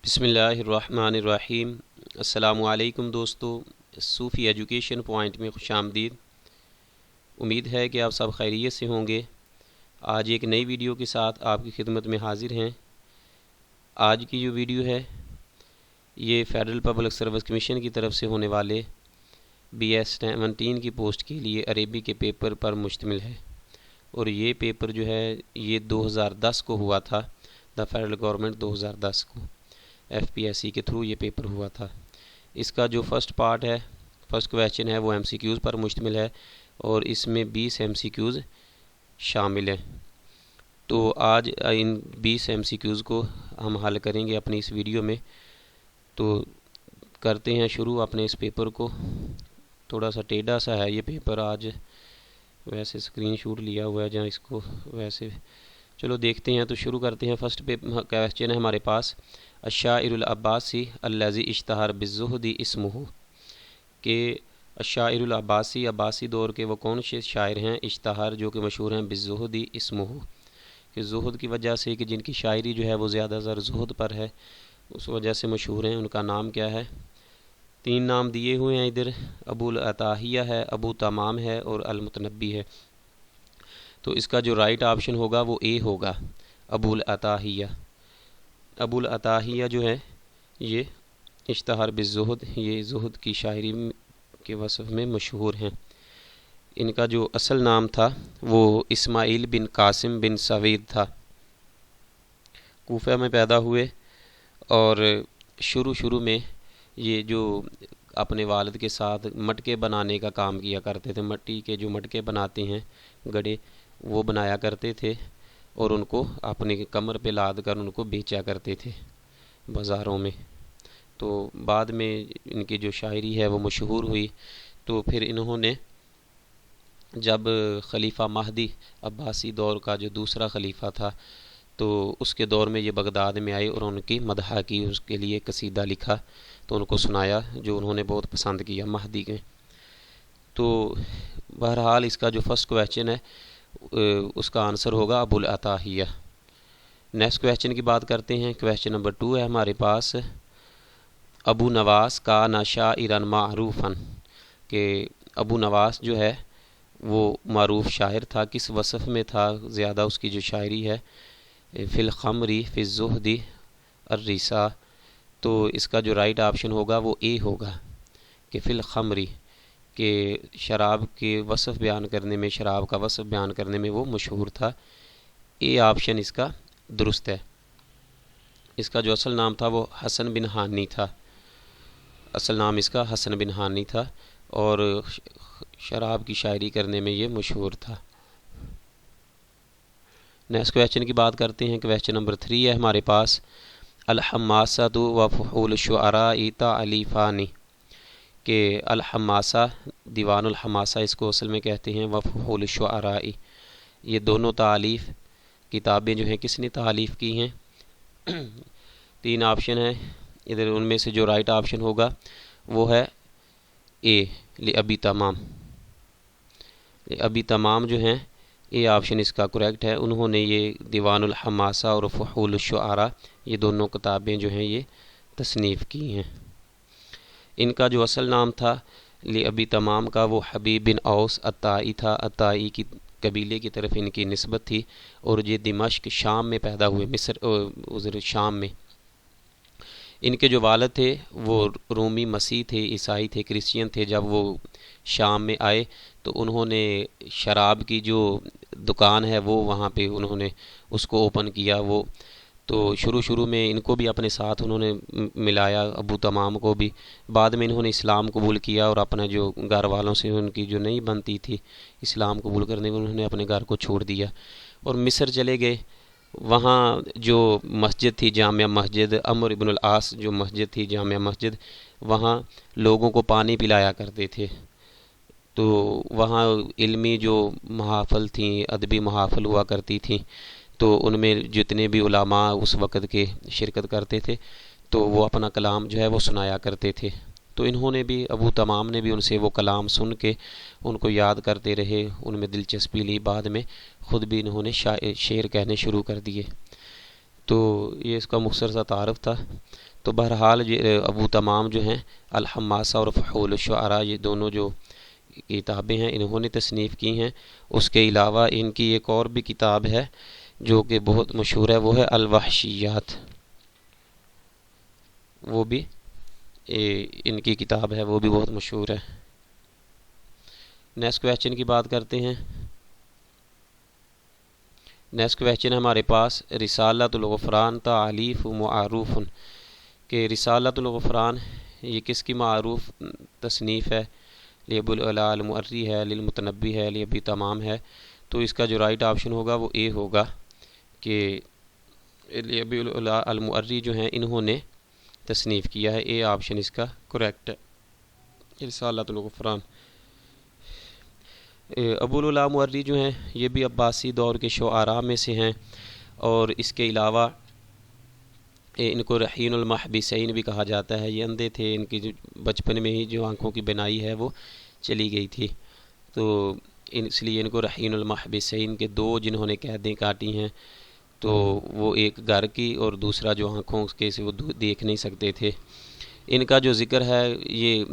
بسم اللہ الرحمن الرحیم۔ السلام علیکم دوستو، صوفی ایجوکیشن پوائنٹ میں خوش آمدید۔ امید ہے کہ آپ سب خیریت سے ہوں گے۔ آج ایک نئی ویڈیو کے ساتھ آپ کی خدمت میں حاضر ہیں۔ آج کی جو ویڈیو ہے یہ فیڈرل پبلک سروس کمیشن کی طرف سے ہونے والے BS17 کی پوسٹ کے لیے عربی کے پیپر پر مشتمل ہے، اور یہ پیپر جو ہے یہ 2010 کو ہوا تھا۔ دا فیڈرل گورنمنٹ 2010 کو FPSC کے تھرو یہ پیپر ہوا تھا۔ اس کا جو فرسٹ پارٹ ہے، فرسٹ کویسچن ہے، وہ MCQs پر مشتمل ہے، اور اس میں 20 MCQs شامل ہیں۔ تو آج ان 20 MCQs کو ہم حل کریں گے اپنی اس ویڈیو میں۔ تو کرتے ہیں شروع اپنے اس پیپر کو۔ تھوڑا سا ٹیڑھا سا ہے یہ پیپر، آج ویسے اسکرین شاٹ لیا ہوا ہے جہاں اس کو ویسے چلو دیکھتے ہیں۔ تو شروع کرتے ہیں۔ فرسٹ کویسچن ہے ہمارے پاس، الشاعر العباسی الذی اشتہر بالزہد اسمہ، کہ الشاعر العباسی، عباسی دور کے وہ کون سے شاعر ہیں، اشتہر جو کہ مشہور ہیں، بالزہد اسمہ، کہ زہد کی وجہ سے، کہ جن کی شاعری جو ہے وہ زیادہ تر زہد پر ہے، اس وجہ سے مشہور ہیں۔ ان کا نام کیا ہے؟ 3 نام دیے ہوئے ہیں ادھر، ابو العطاہیہ ہے، ابو تمام ہے، اور المتنبی ہے۔ تو اس کا جو رائٹ آپشن ہوگا وہ اے ہوگا، ابو العطاہیہ۔ ابو العطاہیہ جو ہے یہ اشتہر بالزہد، یہ زہد کی شاعری کے وصف میں مشہور ہیں۔ ان کا جو اصل نام تھا وہ اسماعیل بن قاسم بن سوید تھا۔ کوفہ میں پیدا ہوئے، اور شروع میں یہ جو اپنے والد کے ساتھ مٹکے بنانے کا کام کیا کرتے تھے، مٹی کے جو مٹکے بناتے ہیں گڑے، وہ بنایا کرتے تھے، اور ان کو اپنے کمر پہ لاد کر ان کو بیچا کرتے تھے بازاروں میں۔ تو بعد میں ان کی جو شاعری ہے وہ مشہور ہوئی۔ تو پھر انہوں نے جب خلیفہ مہدی عباسی دور کا جو دوسرا خلیفہ تھا، تو اس کے دور میں یہ بغداد میں آئے اور ان کی مدح کی، اس کے لیے قصیدہ لکھا، تو ان کو سنایا، جو انہوں نے بہت پسند کیا مہدی کے۔ تو بہرحال اس کا جو فرسٹ کویسچن ہے اس کا آنسر ہوگا ابو العطاہیہ۔ نیکسٹ کویسچن کی بات کرتے ہیں۔ کویسچن نمبر 2 ہے ہمارے پاس، ابو نواس کان شاعرا معروفا، کہ ابو نواس جو ہے وہ معروف شاعر تھا، کس وصف میں تھا زیادہ اس کی جو شاعری ہے؟ فی الخمر فی الزہد الرسا۔ تو اس کا جو رائٹ آپشن ہوگا وہ اے ہوگا، کہ فی الخمر، کہ شراب کے وصف بیان کرنے میں، شراب کا وصف بیان کرنے میں وہ مشہور تھا۔ اے آپشن اس کا درست ہے۔ اس کا جو اصل نام تھا وہ حسن بن ہانی تھا، اصل نام اس کا حسن بن ہانی تھا، اور شراب کی شاعری کرنے میں یہ مشہور تھا۔ نیکسٹ کویسچن کی بات کرتے ہیں۔ کویسچن نمبر 3 ہے ہمارے پاس، الحماسۃ و فحول الشعراء تألیفان، کہ الحماسہ، دیوان الحماسہ اس کو اصل میں کہتے ہیں، وفحول الشعراء، یہ دونوں تالیف کتابیں جو ہیں کس نے تالیف کی ہیں؟ 3 آپشن ہیں ادھر، ان میں سے جو رائٹ آپشن ہوگا وہ ہے اے، لأبی تمام۔ ابی تمام جو ہیں، اے آپشن اس کا کریکٹ ہے۔ انہوں نے یہ دیوان الحماسہ اور فحول الشعراء، یہ دونوں کتابیں جو ہیں یہ تصنیف کی ہیں۔ ان کا جو اصل نام تھا لأبی تمام کا، وہ حبیب بن اوس الطائی تھا، الطائی کی قبیلے کی طرف ان کی نسبت تھی، اور یہ دمشق شام میں پیدا ہوئے، مصر شام میں۔ ان کے جو والد تھے وہ رومی مسیح تھے، عیسائی تھے، کرسچین تھے۔ جب وہ شام میں آئے تو انہوں نے شراب کی جو دکان ہے وہ وہاں پہ انہوں نے اس کو اوپن کیا۔ وہ تو شروع میں ان کو بھی اپنے ساتھ انہوں نے ملایا، ابو تمام کو بھی۔ بعد میں انہوں نے اسلام قبول کیا، اور اپنا جو گھر والوں سے ان کی جو نہیں بنتی تھی اسلام قبول کرنے میں، انہوں نے اپنے گھر کو چھوڑ دیا اور مصر چلے گئے۔ وہاں جو مسجد تھی، جامع مسجد، عمرو بن العاص جو مسجد تھی، جامع مسجد، وہاں لوگوں کو پانی پلایا کرتے تھے۔ تو وہاں علمی جو محافل تھیں، ادبی محافل ہوا کرتی تھیں، تو ان میں جتنے بھی علماء اس وقت کے شرکت کرتے تھے، تو وہ اپنا کلام جو ہے وہ سنایا کرتے تھے۔ تو انہوں نے بھی، ابو تمام نے بھی ان سے وہ کلام سن کے ان کو یاد کرتے رہے، ان میں دلچسپی لی، بعد میں خود بھی انہوں نے شعر کہنے شروع کر دیے۔ تو یہ اس کا مختصر سا تعارف تھا۔ تو بہرحال یہ ابو تمام جو ہیں الحماسہ اور فحول الشعراء یہ دونوں جو کتابیں ہیں انہوں نے تصنیف کی ہیں۔ اس کے علاوہ ان کی ایک اور بھی کتاب ہے جو کہ بہت مشہور ہے، وہ ہے الوحشیات، وہ بھی ان کی کتاب ہے، وہ بھی بہت مشہور ہے۔ نیکسٹ کویسچن کی بات کرتے ہیں۔ نیکسٹ کویسچن ہے ہمارے پاس رسالۃ الغفران تعلیف و معروف، کہ رسالۃ الغفران یہ کس کی معروف تصنیف ہے؟ ابو العلا المعری ہے، للمتنبی ہے، ابی تمام ہے۔ تو اس کا جو رائٹ آپشن ہوگا وہ اے ہوگا کہ ابو العلا المعری جو ہیں انہوں نے تصنیف کیا ہے، اے آپشن اس کا کریکٹ ہے، رسالۃ الغفران۔ ابو العلا معری جو ہیں یہ بھی عباسی دور کے شعراء میں سے ہیں، اور اس کے علاوہ ان کو رحین المحبسین بھی کہا جاتا ہے۔ یہ اندھے تھے، ان کی جو بچپن میں ہی جو آنکھوں کی بینائی ہے وہ چلی گئی تھی، تو اس لیے ان کو رحین المحبسین کے دو جنہوں نے قیدیں کاٹی ہیں، تو وہ ایک گھر کی اور دوسرا جو آنکھوں کے سے وہ دیکھ نہیں سکتے تھے۔ ان کا جو ذکر ہے یہ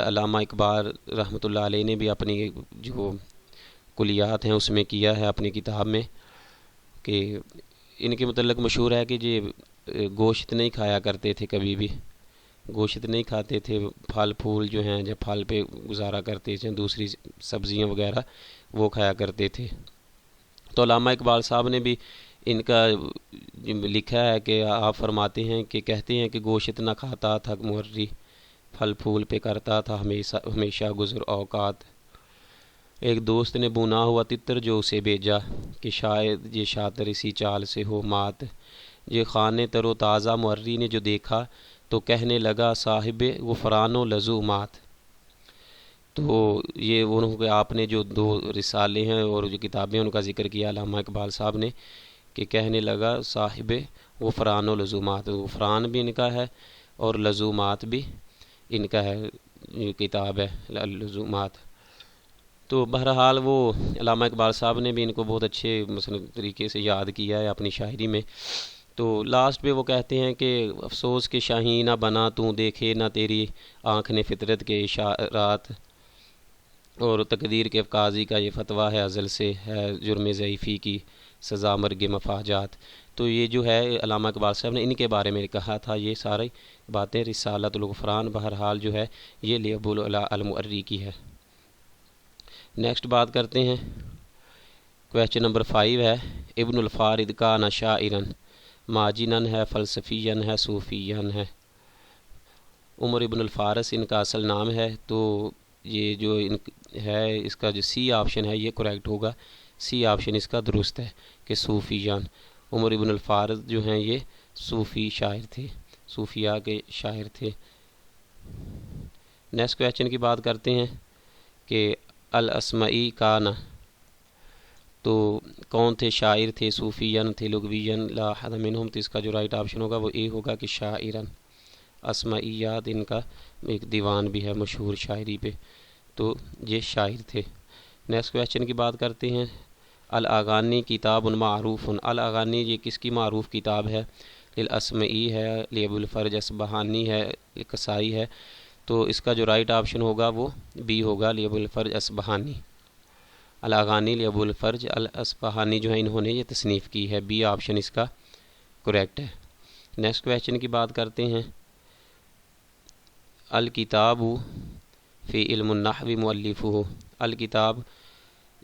علامہ اقبال رحمۃ اللہ علیہ نے بھی اپنی جو کلیات ہیں اس میں کیا ہے اپنی کتاب میں، کہ ان کے متعلق مشہور ہے کہ یہ گوشت نہیں کھایا کرتے تھے، کبھی بھی گوشت نہیں کھاتے تھے، پھل پھول جو ہیں جب پھل پہ گزارا کرتے تھے، دوسری سبزیاں وغیرہ وہ کھایا کرتے تھے۔ تو علامہ اقبال صاحب نے بھی ان کا لکھا ہے کہ آپ فرماتے ہیں کہ کہتے ہیں کہ گوشت نہ کھاتا تھا معری، پھل پھول پہ کرتا تھا ہمیشہ گزر اوقات، ایک دوست نے بونا ہوا تتر جو اسے بھیجا، کہ شاید یہ شاطر اسی چال سے ہو مات، یہ خانے تر و تازہ معری نے جو دیکھا تو کہنے لگا صاحب غفران و لزومات۔ تو یہ انہوں کے آپ نے جو دو رسالے ہیں اور جو کتابیں ان کا ذکر کیا علامہ اقبال صاحب نے، کہ کہنے لگا صاحب غفران و لزومات، غفران بھی ان کا ہے اور لزومات بھی ان کا ہے، یہ کتاب ہے لزومات۔ تو بہرحال وہ علامہ اقبال صاحب نے بھی ان کو بہت اچھے مثلا طریقے سے یاد کیا ہے اپنی شاعری میں۔ تو لاسٹ پہ وہ کہتے ہیں کہ افسوس کے شاہین نہ بنا تو دیکھے نہ تیری آنکھ نے فطرت کے اشارات، اور تقدیر کے قاضی کا یہ فتویٰ ہے ازل سے ہے جرم ضعیفی کی سزا مرگ مفاجات۔ تو یہ جو ہے علامہ اقبال صاحب نے ان کے بارے میں کہا تھا، یہ ساری باتیں رسالۃ الغفران بہرحال جو ہے یہ لابو العلا المعری کی ہے۔ نیکسٹ بات کرتے ہیں، کویسچن نمبر 5 ہے ابن الفارد کا شاعرن ماجنن ہے، فلسفین ہے، صوفین ہے۔ عمر ابن الفارس ان کا اصل نام ہے، تو یہ جو ان ہے اس کا جو سی آپشن ہے یہ کریکٹ ہوگا، سی آپشن اس کا درست ہے کہ صوفیان۔ عمر ابن الفارس جو ہیں یہ صوفی شاعر تھے، صوفیاء کے شاعر تھے۔ نیکسٹ کویسچن کی بات کرتے ہیں کہ الاسمعی کانا، تو کون تھے؟ شاعر تھے، صوفیان تھے، لغویان لا احد منہم، تو اس کا جو رائٹ آپشن ہوگا وہ اے ہوگا کہ شاعرن۔ اسمعیات ان کا ایک دیوان بھی ہے مشہور شاعری پہ، تو یہ شاعر تھے۔ نیکسٹ کویسچن کی بات کرتے ہیں، الاغانی کتاب معروف، الاغانی یہ کس کی معروف کتاب ہے؟ للاسمعی ہے، لابو الفرج اصبہانی ہے، کسائی ہے، تو اس کا جو رائٹ آپشن ہوگا وہ بی ہوگا، لابو الفرج اصبہانی۔ الاغانی لابو الفرج الاصبہانی جو ہے انہوں نے یہ تصنیف کی ہے، بی آپشن اس کا کریکٹ ہے۔ نیکسٹ کویسچن کی بات کرتے ہیں، الکتاب فی علم النحو مؤلفہ، الکتاب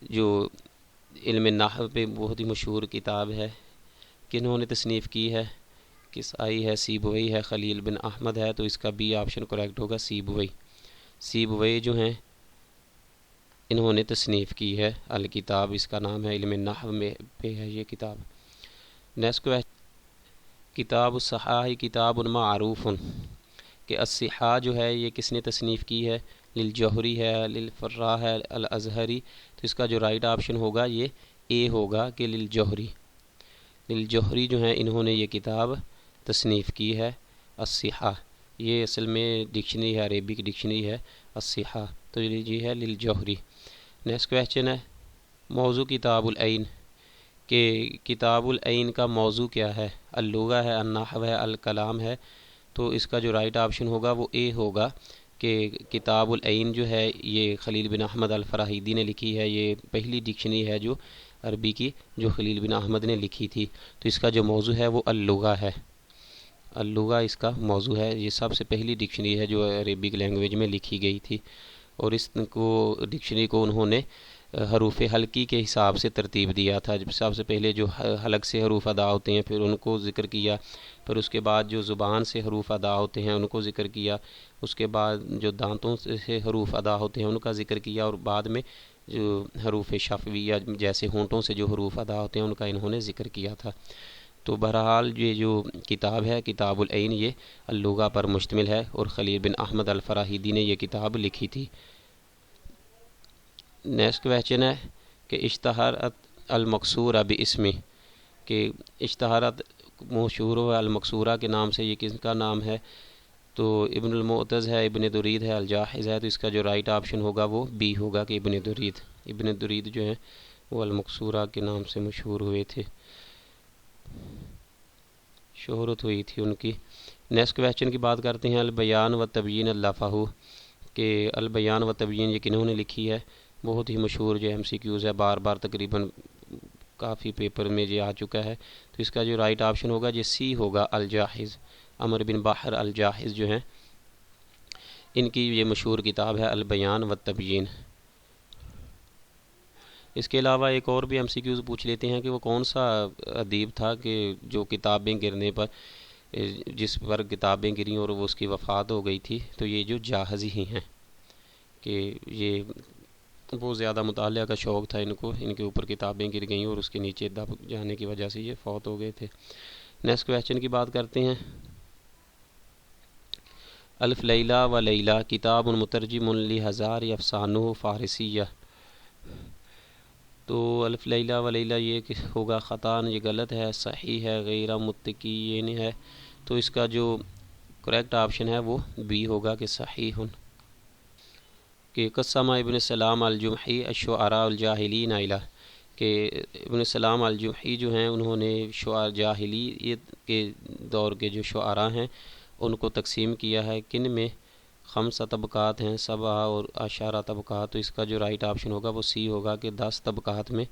جو علم نحو پہ بہت ہی مشہور کتاب ہے، کنہوں نے تصنیف کی ہے؟ کسائی ہے، سیبوئی ہے، خلیل بن احمد ہے، تو اس کا بی آپشن کریکٹ ہوگا، سیبوئی۔ سیبوئی جو ہیں انہوں نے تصنیف کی ہے الکتاب، اس کا نام ہے، علم نحو میں پہ ہے یہ کتاب۔ نیکسٹ کتاب الصحاح کتاب معروف، کہ الصحاح جو ہے یہ کس نے تصنیف کی ہے؟ للجوہری ہے، للفراء ہے، الازہری، تو اس کا جو رائٹ آپشن ہوگا یہ اے ہوگا کہ للجوہری۔ للجوہری جو ہیں انہوں نے یہ کتاب تصنیف کی ہے الصحاح، یہ اصل میں ڈکشنری ہے، عربی کی ڈکشنری ہے الصحاح، تو یہ ہے للجوہری۔ نیکسٹ کویسچن ہے، موضوع کتاب العین، کہ کتاب العین کا موضوع کیا ہے؟ اللغہ ہے، النحو ہے، الکلام ہے؟ تو اس کا جو رائٹ آپشن ہوگا وہ اے ہوگا کہ کتاب العین جو ہے یہ خلیل بن احمد الفراہیدی نے لکھی ہے۔ یہ پہلی ڈکشنری ہے جو عربی کی جو خلیل بن احمد نے لکھی تھی۔ تو اس کا جو موضوع ہے وہ اللغہ ہے، اللغہ اس کا موضوع ہے۔ یہ سب سے پہلی ڈکشنری ہے جو عربک لینگویج میں لکھی گئی تھی، اور اس کو ڈکشنری کو انہوں نے حروف حلقی کے حساب سے ترتیب دیا تھا۔ جب سب سے پہلے جو حلق سے حروف ادا ہوتے ہیں پھر ان کو ذکر کیا، پھر اس کے بعد جو زبان سے حروف ادا ہوتے ہیں ان کو ذکر کیا، اس کے بعد جو دانتوں سے حروف ادا ہوتے ہیں ان کا ذکر کیا، اور بعد میں جو حروف شفویہ جیسے ہونٹوں سے جو حروف ادا ہوتے ہیں ان کا انہوں نے ذکر کیا تھا۔ تو بہرحال یہ جو کتاب ہے کتاب العین یہ اللغہ پر مشتمل ہے، اور خلیل بن احمد الفراہیدی نے یہ کتاب لکھی تھی۔ نیکسٹ کویسچن ہے کہ اشتہارت المقصورہ باسم، کہ اشتہارت مشہور ہوا المقصورہ کے نام سے، یہ کس کا نام ہے؟ تو ابن المعتز ہے، ابن درید ہے، الجاحظ ہے۔ تو اس کا جو رائٹ آپشن ہوگا وہ بی ہوگا کہ ابن درید جو ہیں وہ المقصورہ کے نام سے مشہور ہوئے تھے، شہرت ہوئی تھی ان کی۔ نیکسٹ کویسچن کی بات کرتے ہیں، البیان و تبیین اللفہ، کہ البیان و تبیین یہ کنہوں نے لکھی ہے؟ بہت ہی مشہور جو ایم سی کیوز ہے، بار بار تقریباً کافی پیپر میں یہ آ چکا ہے۔ تو اس کا جو رائٹ آپشن ہوگا یہ سی ہوگا، الجاحظ، عمر بن بحر الجاحظ جو ہیں، ان کی یہ مشہور کتاب ہے البیان و تبیین۔ اس کے علاوہ ایک اور بھی ایم سی کیوز پوچھ لیتے ہیں کہ وہ کون سا ادیب تھا کہ جو کتابیں گرنے پر جس پر کتابیں گریں اور وہ اس کی وفات ہو گئی تھی؟ تو یہ جو جاحظی ہی ہیں، کہ یہ بہت زیادہ مطالعہ کا شوق تھا ان کو، ان کے اوپر کتابیں گر گئیں اور اس کے نیچے دب جانے کی وجہ سے یہ فوت ہو گئے تھے۔ نیکسٹ کویسچن کی بات کرتے ہیں، الف لیلہ و لیلہ کتاب مترجم لہزار افسانہ فارسیہ۔ تو الف لیلہ و لیلہ یہ ہوگا خطان، یہ غلط ہے، صحیح ہے، غیر متقین ہے۔ تو اس کا جو کریکٹ آپشن ہے وہ بی ہوگا کہ صحیح، کہ قسم ابن سلام الجمحی الشعراء الجاہلین الیہ، کہ ابن سلام الجمحی جو ہیں انہوں نے جاہلیت کے دور کے جو شعراء ہیں ان کو تقسیم کیا ہے، کن میں؟ خمسہ طبقات ہیں، 7 اور 10 طبقات۔ تو اس کا جو رائٹ آپشن ہوگا وہ سی ہوگا کہ 10 طبقات میں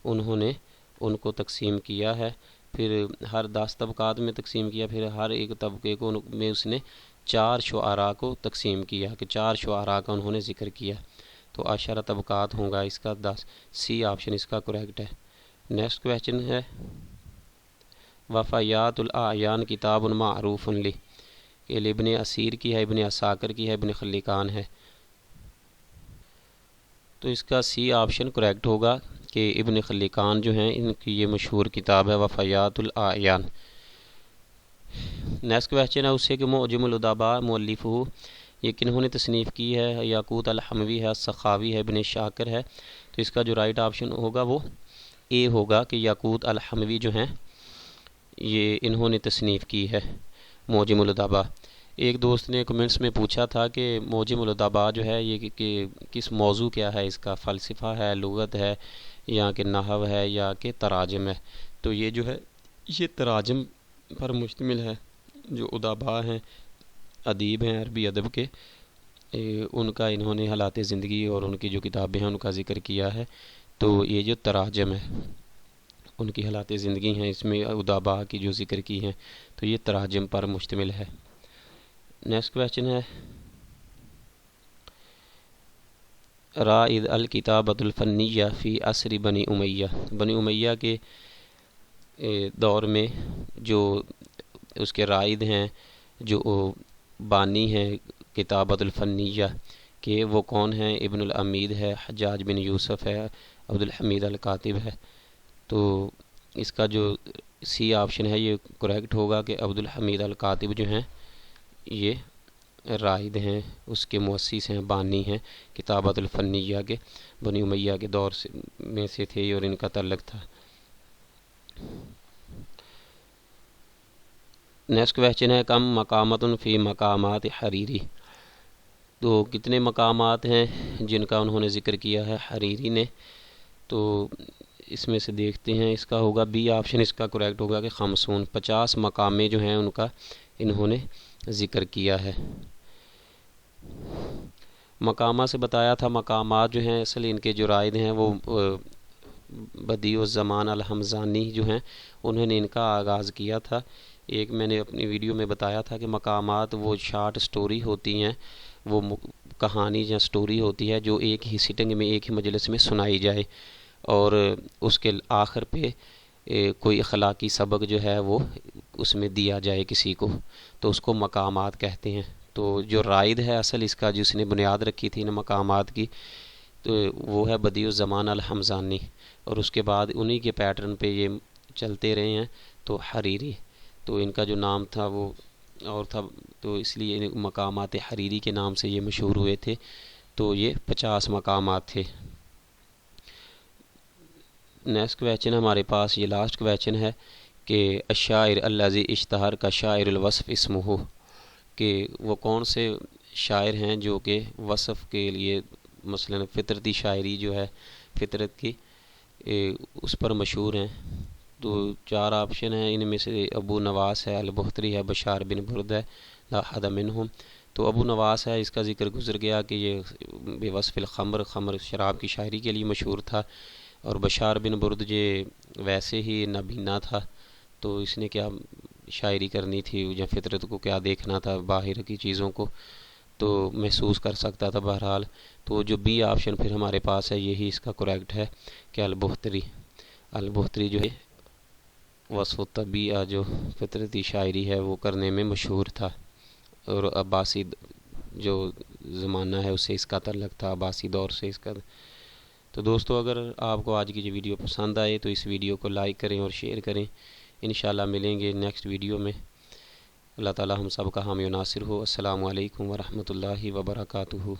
انہوں نے ان کو تقسیم کیا ہے، پھر ہر 10 طبقات میں تقسیم کیا، پھر ہر ایک طبقے کو میں اس نے 4 شعراء کو تقسیم کیا، کہ 4 شعراء کا انہوں نے ذکر کیا۔ تو 10 طبقات ہوگا اس کا، 10 سی آپشن اس کا کریکٹ ہے۔ نیکسٹ کویسچن ہے، وفایات الاعیان کتاب معروف لی، کہ ابن اسیر کی ہے، ابن عساکر کی ہے، ابن خلیقان ہے؟ تو اس کا سی آپشن کریکٹ ہوگا کہ ابن خلیقان جو ہیں ان کی یہ مشہور کتاب ہے وفایات الاعیان۔ نیکسٹ کویسچن ہے اس سے کہ معجم الادباء مؤلف ہو، یہ کنہوں نے تصنیف کی ہے؟ یاقوت الحموی ہے، سخاوی ہے، ابن شاکر ہے؟ تو اس کا جو رائٹ آپشن ہوگا وہ اے ہوگا کہ یاقوت الحموی جو ہیں یہ انہوں نے تصنیف کی ہے معجم الادباء۔ ایک دوست نے کمنٹس میں پوچھا تھا کہ معجم الادباء جو ہے یہ کہ کس موضوع کیا ہے، اس کا فلسفہ ہے، لغت ہے، یا کہ نحو ہے، یا کہ تراجم ہے؟ تو یہ جو ہے یہ تراجم پر مشتمل ہے، جو ادباء ہیں، ادیب ہیں عربی ادب کے، ان کا انہوں نے حالات زندگی اور ان کی جو کتابیں ہیں ان کا ذکر کیا ہے۔ تو یہ جو تراجم ہے ان کی حالات زندگی ہیں، اس میں ادباء کی جو ذکر کی ہیں، تو یہ تراجم پر مشتمل ہے۔ نیکسٹ کویسچن ہے، رائد الکتابۃ الفنیہ فی عصر بنی امیہ، بنی امیہ کے دور میں جو اس کے رائد ہیں، جو بانی ہیں کتابۃ الفنیہ کہ وہ کون ہیں؟ ابن العمید ہے، حجاج بن یوسف ہے، عبد الحمید الکاتب ہے؟ تو اس کا جو سی آپشن ہے یہ کریکٹ ہوگا کہ عبد الحمید الکاتب جو ہیں یہ رائد ہیں، اس کے مؤسس ہیں، بانی ہیں کتابۃ الفنیہ کے، بنی امیہ کے دور میں سے تھے اور ان کا تعلق تھا۔ نیکسٹ کویسچن ہے، کم مقامات فی مقامات حریری، تو کتنے مقامات ہیں جن کا انہوں نے ذکر کیا ہے حریری نے؟ تو اس میں سے دیکھتے ہیں، اس کا ہوگا بی آپشن، اس کا کریکٹ ہوگا کہ خمسون 50 مقامے جو ہیں ان کا انہوں نے ذکر کیا ہے۔ مقامات سے بتایا تھا، مقامات جو ہیں اصل ان کے جو رائد ہیں وہ بدیع الزمان الحمزانی جو ہیں انہوں نے ان کا آغاز کیا تھا۔ ایک میں نے اپنی ویڈیو میں بتایا تھا کہ مقامات وہ شارٹ سٹوری ہوتی ہیں، وہ کہانی یا سٹوری ہوتی ہے جو ایک ہی سٹنگ میں، ایک ہی مجلس میں سنائی جائے، اور اس کے آخر پہ کوئی اخلاقی سبق جو ہے وہ اس میں دیا جائے کسی کو، تو اس کو مقامات کہتے ہیں۔ تو جو رائد ہے اصل اس کا، جس نے بنیاد رکھی تھی ان مقامات کی، تو وہ ہے بدیع الزمان الحمزانی، اور اس کے بعد انہی کے پیٹرن پہ یہ چلتے رہے ہیں۔ تو حریری، تو ان کا جو نام تھا وہ اور تھا، تو اس لیے مقامات حریری کے نام سے یہ مشہور ہوئے تھے۔ تو یہ 50 مقامات تھے۔ نیکسٹ کویسچن ہمارے پاس یہ لاسٹ کویسچن ہے کہ الشاعر الذی اشتہر کا شاعر الوصف اسمہ، کہ وہ کون سے شاعر ہیں جو کہ وصف کے لیے، مثلا فطرتی شاعری جو ہے فطرت کی، اس پر مشہور ہیں۔ تو 4 آپشن ہیں، ان میں سے ابو نواس ہے، البختری ہے، بشار بن برد ہے، لا احد منہم۔ تو ابو نواس ہے، اس کا ذکر گزر گیا کہ یہ بے وصف الخمر، خمر شراب کی شاعری کے لیے مشہور تھا، اور بشار بن برد یہ ویسے ہی نابینا تھا، تو اس نے کیا شاعری کرنی تھی، یا فطرت کو کیا دیکھنا تھا، باہر کی چیزوں کو تو محسوس کر سکتا تھا بہرحال۔ تو جو بی آپشن پھر ہمارے پاس ہے، یہی اس کا کریکٹ ہے کہ البختری جو ہے وصف الطبیعہ، جو فطرتی شاعری ہے وہ کرنے میں مشہور تھا، اور عباسی جو زمانہ ہے اس سے اس کا تعلق تھا، عباسی دور سے اس کا۔ تو دوستو، اگر آپ کو آج کی جو ویڈیو پسند آئے تو اس ویڈیو کو لائک کریں اور شیئر کریں۔ انشاءاللہ ملیں گے نیکسٹ ویڈیو میں۔ اللہ تعالی ہم سب کا حامی و ناصر ہو۔ السلام علیکم ورحمۃ اللہ وبرکاتہ۔